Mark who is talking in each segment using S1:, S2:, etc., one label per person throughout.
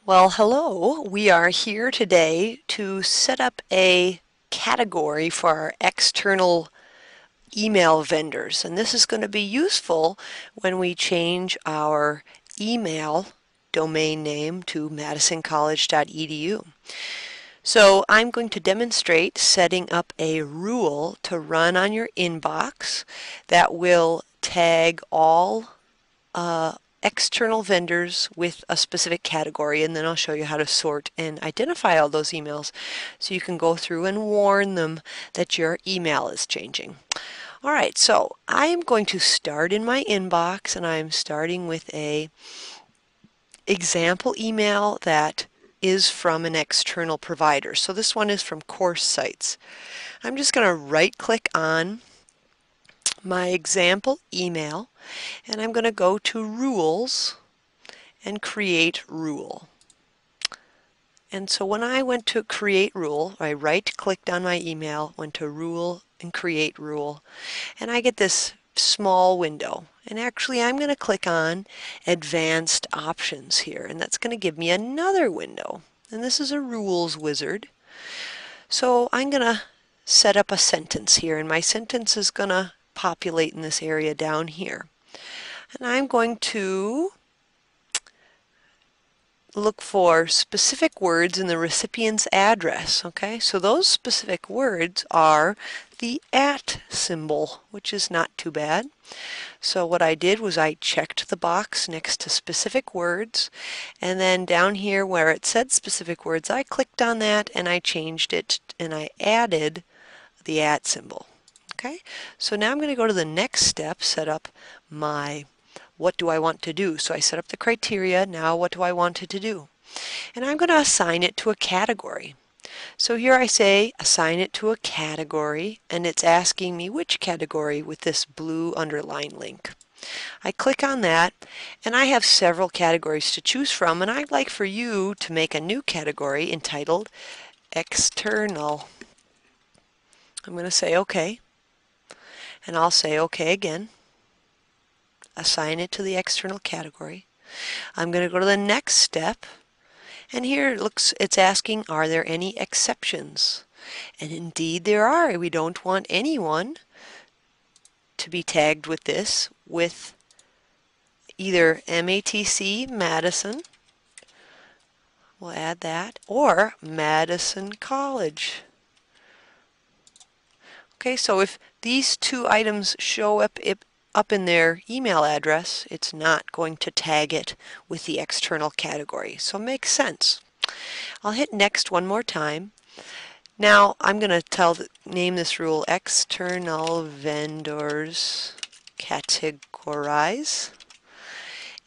S1: Well, hello. We are here today to set up a category for our external email vendors. And this is going to be useful when we change our email domain name to madisoncollege.edu. So I'm going to demonstrate setting up a rule to run on your inbox that will tag all external vendors with a specific category, and then I'll show you how to sort and identify all those emails so you can go through and warn them that your email is changing. Alright, so I am going to start in my inbox, and I'm starting with a example email that is from an external provider. So this one is from Course Sites. I'm just going to right click on my example email, and I'm going to go to Rules and Create Rule. And so when I went to Create Rule, I right-clicked on my email, went to Rule and Create Rule, and I get this small window. And actually I'm going to click on Advanced Options here, and that's going to give me another window. And this is a rules wizard. So I'm going to set up a sentence here, and my sentence is going to populate in this area down here. And I'm going to look for specific words in the recipient's address. Okay, so those specific words are the @ symbol, which is not too bad. So what I did was I checked the box next to specific words, and then down here where it said specific words, I clicked on that and I changed it and I added the @ symbol. Okay, so now I'm going to go to the next step, set up my what do I want to do. So I set up the criteria. Now what do I want it to do? And I'm going to assign it to a category. So here I say assign it to a category, and it's asking me which category with this blue underline link. I click on that, and I have several categories to choose from, and I'd like for you to make a new category entitled External. I'm going to say OK, and I'll say OK again. Assign it to the external category. I'm going to go to the next step, and here it's asking, are there any exceptions? And indeed there are. We don't want anyone to be tagged with this with either MATC Madison, we'll add that, or Madison College. Okay, so if these two items show up in their email address, it's not going to tag it with the external category. So it makes sense. I'll hit next one more time. Now I'm going to name this rule External Vendors Categorize,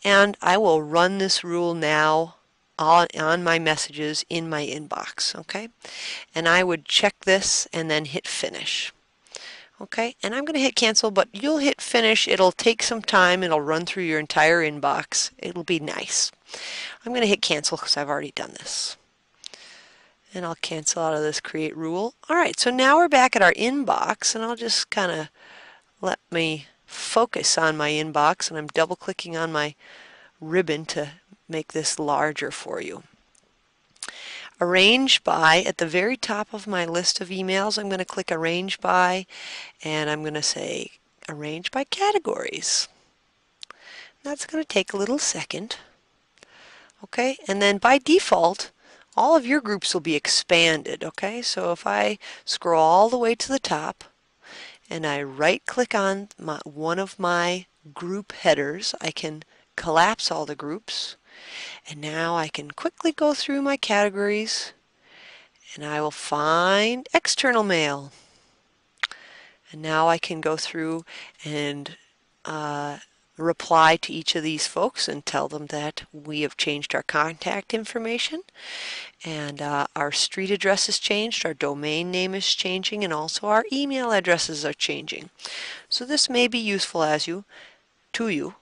S1: and I will run this rule now on my messages in my inbox. Okay, and I would check this and then hit finish. Okay, and I'm going to hit cancel, but you'll hit finish. It'll take some time. It'll run through your entire inbox. It'll be nice. I'm going to hit cancel because I've already done this. And I'll cancel out of this create rule. Alright, so now we're back at our inbox, and I'll just kind of let me focus on my inbox, and I'm double clicking on my ribbon to make this larger for you. Arrange by, at the very top of my list of emails, I'm going to click Arrange by, and I'm going to say Arrange by Categories. That's going to take a little second. Okay, and then by default, all of your groups will be expanded. Okay, so if I scroll all the way to the top, and I right-click on one of my group headers, I can collapse all the groups. And now I can quickly go through my categories, and I will find external mail. And now I can go through and reply to each of these folks and tell them that we have changed our contact information, and our street address is changed, our domain name is changing, and also our email addresses are changing. So this may be useful to you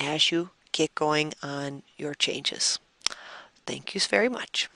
S1: as you get going on your changes. Thank you very much.